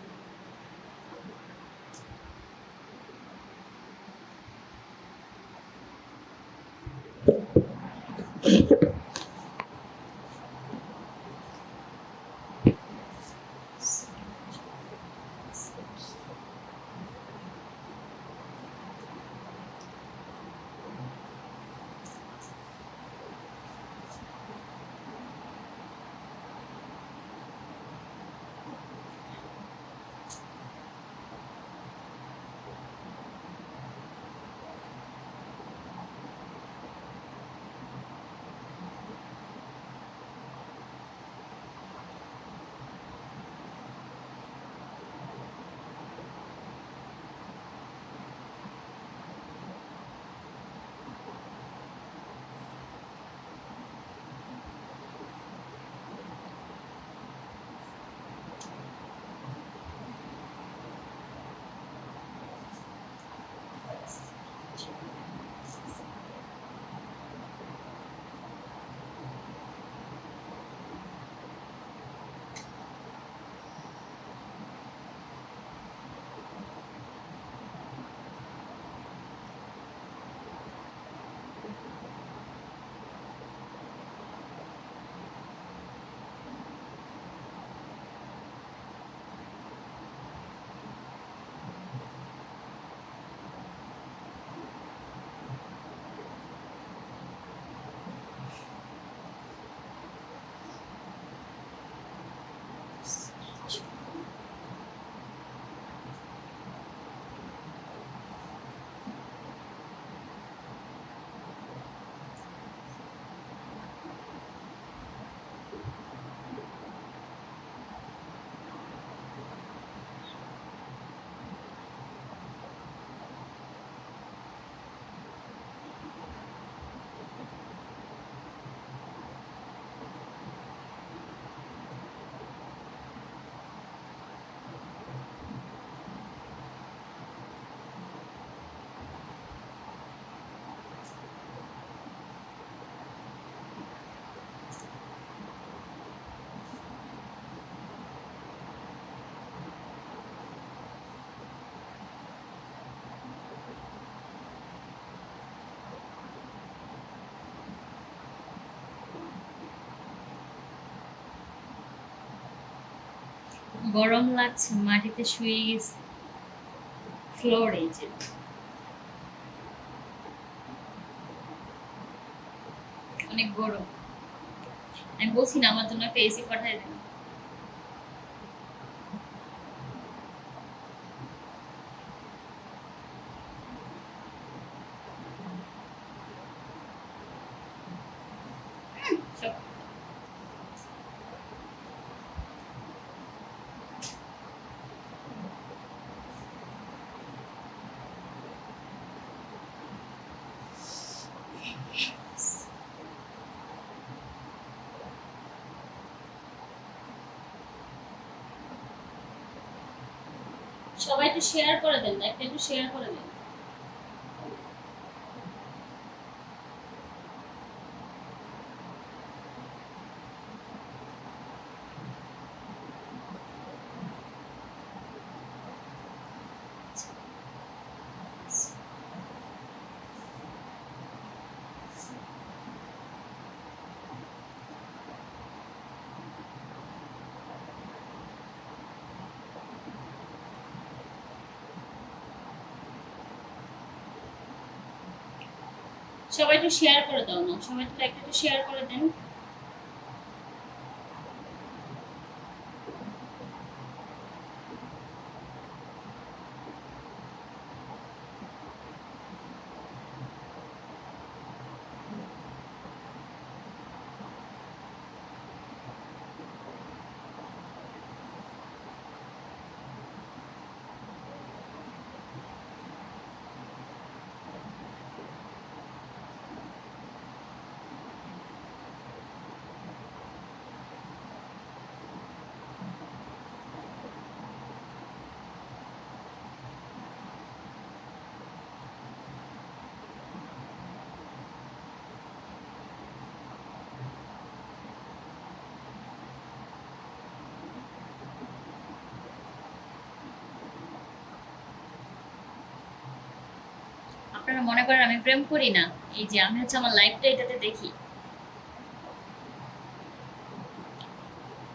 গরম লাগছে, মাটিতে শুয়ে গেছি, ফ্লোর এই যে। অনেক গরম। আমি বলছি না আমার জন্য একটা এসি পাঠাই দেন। সব সবাই একটু শেয়ার করে দেন, একটা একটু শেয়ার করে দেন। সবাই একটু শেয়ার করে দাও না, সবাই একটু একটা একটু শেয়ার করে দেন। আপনারা মনে করেন আমি প্রেম করি না? এই যে আমি হচ্ছে আমার লাইফটা এটাতে দেখি।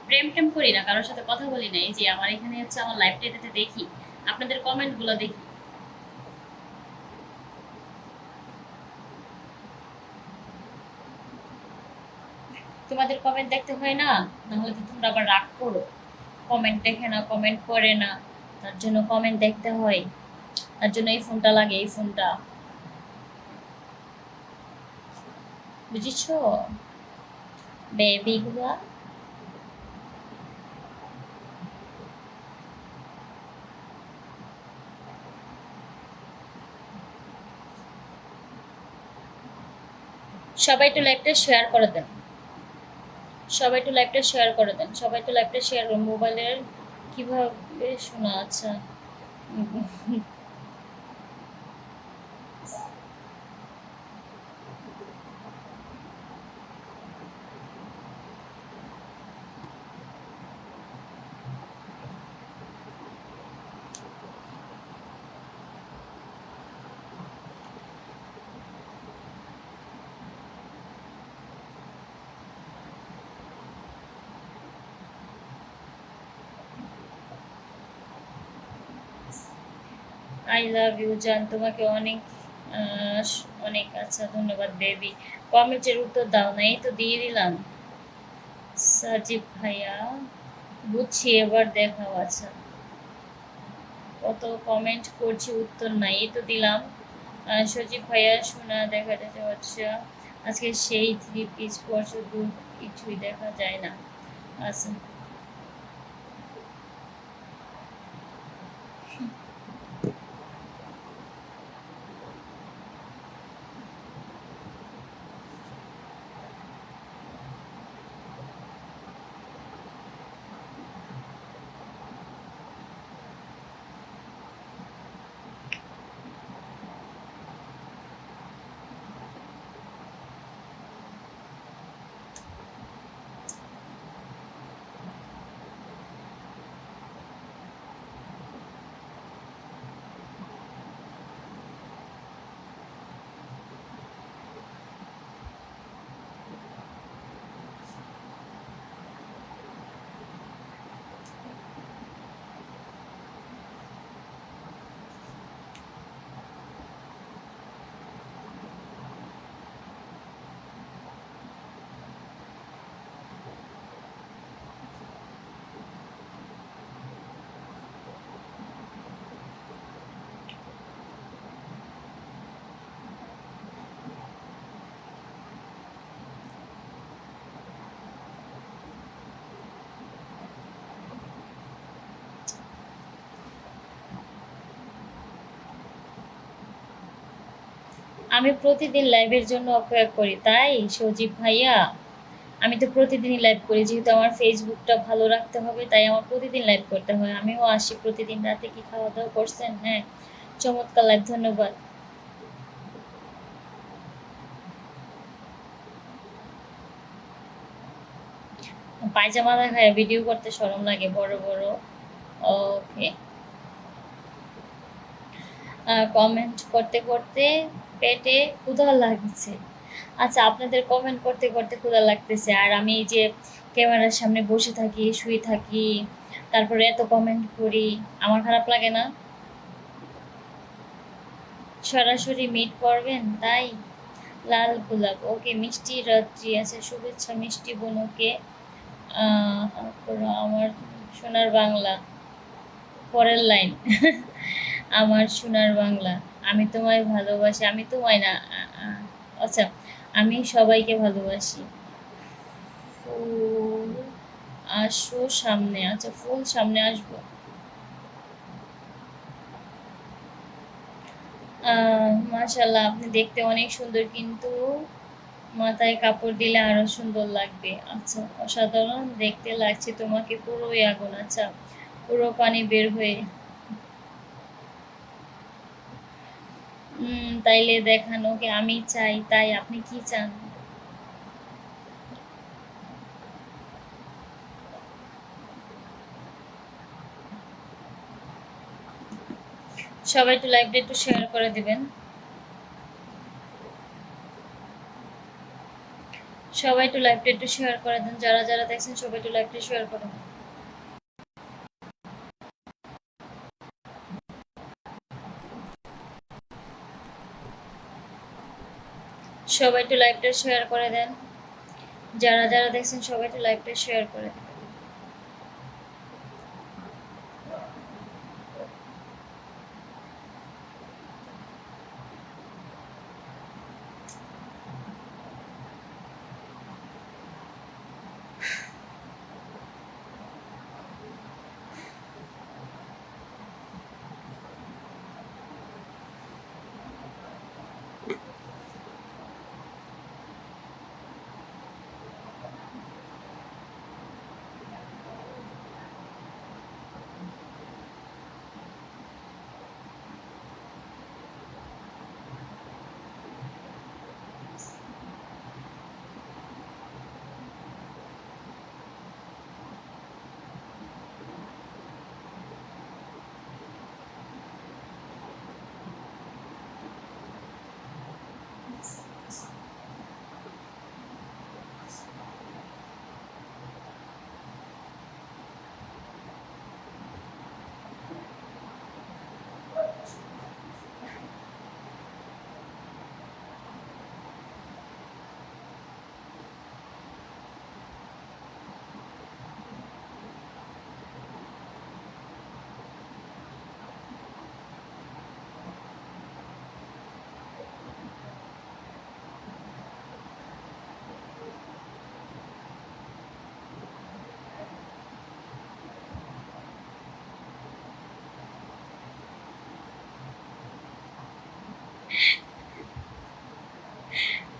প্রেম টেম করি না, কারোর সাথে কথা বলি না, এই যে আমার এখানে হচ্ছে আমার লাইফটা এটাতে দেখি, আপনাদের কমেন্ট গুলো দেখি। তোমাদের কমেন্ট দেখতে হয় না? না হলে তো তোমরা আবার রাগ করো, কমেন্ট দেখে না, কমেন্ট করে না। তার জন্য কমেন্ট দেখতে হয়, তার জন্য এই ফোনটা লাগে, এই ফোনটা। বুঝেছো বেবি গুলা? সবাই একটু লাইভটা শেয়ার করে দেন, সবাই একটু লাইভটা শেয়ার করে দেন, সবাই একটু লাইভটা শেয়ার করুন। মোবাইলের কিভাবে শোনা? আচ্ছা। আই লাভ ইউ জান, তোমাকে অনেক অনেক আচ্ছা ধন্যবাদ বেবি। কমেন্টের উত্তর দাও না, এই তো দিয়ে দিলাম। সাজিব ভাইয়া, বুঝছি, এবার দেখাও। আচ্ছা, কত কমেন্ট করছি, উত্তর নাই, এই তো দিলাম। সজীব ভাইয়া শোনা দেখা যাচ্ছে আচ্ছা, আজকে সেই থ্রি পিস পরশু কিছুই দেখা যায় না। আচ্ছা, আমি প্রতিদিন লাইভের জন্য অপেক্ষা করি, তাই সজীব ভাইয়া আমি তো প্রতিদিনই লাইভ করি, যেহেতু আমার ফেসবুকটা ভালো রাখতে হবে তাই আমার প্রতিদিন লাইভ করতে হয়। আমিও আসি প্রতিদিন রাতে। কি খাওয়া দাওয়া করছেন? হ্যাঁ, চমৎকার লাইভ, ধন্যবাদ। পায়জামা দেখায় ভিডিও করতে শরম লাগে, বড় বড়। ওকে। কমেন্ট করতে করতে পেটে ক্ষুধা লাগছে। আচ্ছা, আপনাদের কমেন্ট করতে করতে ক্ষুধা লাগতেছে, আর আমি এই যে ক্যামেরার সামনে বসে থাকি, শুয়ে থাকি, তারপরে এত কমেন্ট করি, আমার খারাপ লাগে না? সরাসরি মিট করবেন তাই? লাল গোলাপ, ওকে। মিষ্টি রাত্রি আছে, শুভেচ্ছা মিষ্টি বোনকে। আমার সোনার বাংলা, পরের লাইন। আমার সোনার বাংলা, আমি তোমায় ভালোবাসি, আমি তোমায় না, আচ্ছা, আমি সবাইকে ভালোবাসি। ফুল আসো সামনে, আচ্ছা ফুল সামনে আসবো। মাশাল্লাহ, আপনি দেখতে অনেক সুন্দর, কিন্তু মাথায় কাপড় দিলে আরো সুন্দর লাগবে। আচ্ছা, অসাধারণ দেখতে লাগছে তোমাকে, পুরোই আগুন। আচ্ছা, পুরো পানি বের হয়ে। তাইলে দেখানোকে আমি চাই, তাই আপনি কি চান? সবাই একটু লাইভটা একটু শেয়ার করে দিবেন। সবাই একটু লাইভটা একটু শেয়ার করে দেন, যারা যারা দেখছেন সবাই একটু লাইভটা শেয়ার করে দেন। সবাই একটু লাইভটা শেয়ার করে দেন, যারা যারা দেখছেন সবাই একটু লাইভটা শেয়ার করে দেন।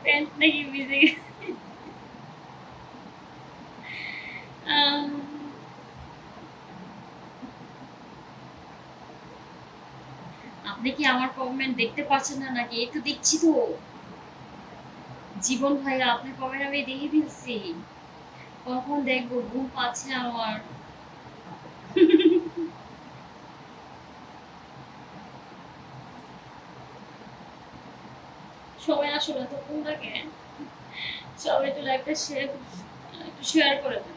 প্যান্ট নাকি ভিজে গেছে? আহ, আপনি কি আমার কমেন্ট দেখতে পাচ্ছেন না নাকি? একটু দেখছি তো। জীবন ভাইয়া, আপনি কমেন্ট আমি দেখে ফেলছি। কখন দেখবো, ঘুম পাচ্ছে আমার। সবাই আসলে তো কোনটাকে, সবাই একটু লাইভটা শেয়ার, একটু শেয়ার করে দেন।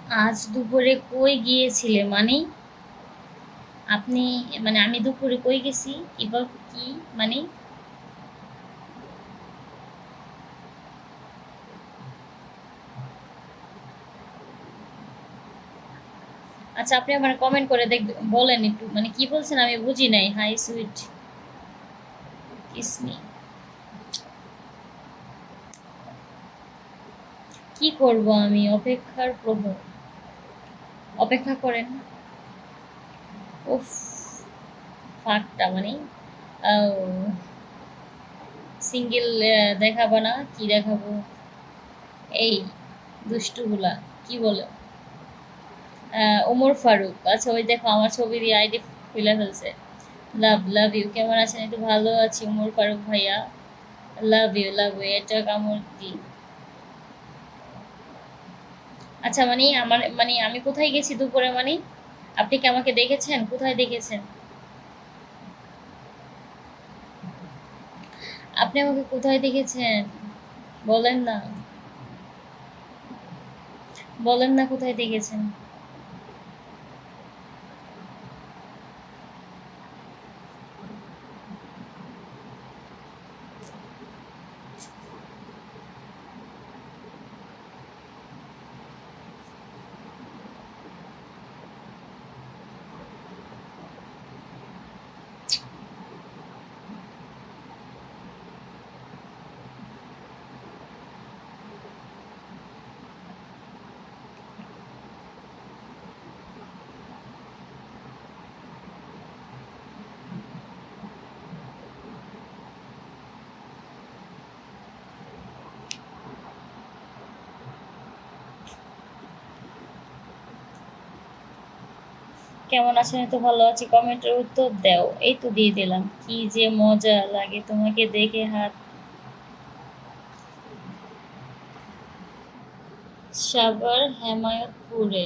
আজ দুপুরে কই গিয়েছিলে মানে? আপনি মানে আমি দুপুরে কই গেছি কিবা কি মানে? আচ্ছা আপনি আমার কমেন্ট করে বলেন একটু মানে কি বলছেন আমি বুঝি নাই। Hi sweet kiss me. কি করব আমি অপেক্ষার প্রহর। অপেক্ষা করেন। উফ ফাঁকটা মানে সিঙ্গেল দেখাবো না কি দেখাবো? এই দুষ্টুগুলা কি বলে? ওমর ফারুক। আচ্ছা ওই দেখো আমার ছবি দিয়ে আইডি খুলে ফেলছে। Love love you. কেমন আছেন? একটু ভালো আছি ওমর ফারুক ভাইয়া। Love you love you. এটা কামড় দি। আচ্ছা মানে আমার মানে আমি কোথায় গেছি দুপুরে মানে? আপনি কি আমাকে দেখেছেন? কোথায় দেখেছেন? আপনি আমাকে কোথায় দেখেছেন? বলেন না। বলেন না কোথায় দেখেছেন? কেমন আছেন? তো ভালো আছি। কমেন্টের উত্তর দাও। এই তো দিয়ে দিলাম। কি যে মজা লাগে তোমাকে দেখে হাত। সাভার হেমায়তপুরে।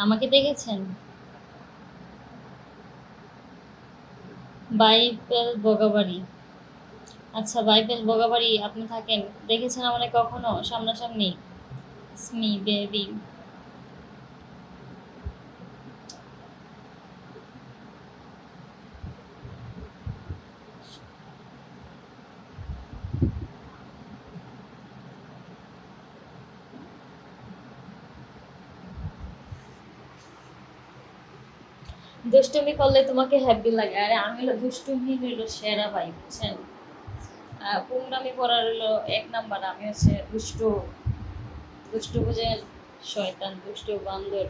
আমাকে দেখেছেন? বাইবেল বগাবাড়ি। আচ্ছা বাইবেল বগাবাড়ি আপনি থাকেন। দেখেছেন আমাকে কখনো সামনাসামনি? স্মি বেবি। দুষ্টুমি করলে তোমাকে হ্যাপি লাগে। আরে আমি হলো দুষ্টুমি হইলো সেরা ভাই বুঝছেন? পুংরামি করার হলো এক নাম্বার। আমি হচ্ছে দুষ্টু। দুষ্টু বুঝেন? শয়তান দুষ্টু বান্দর।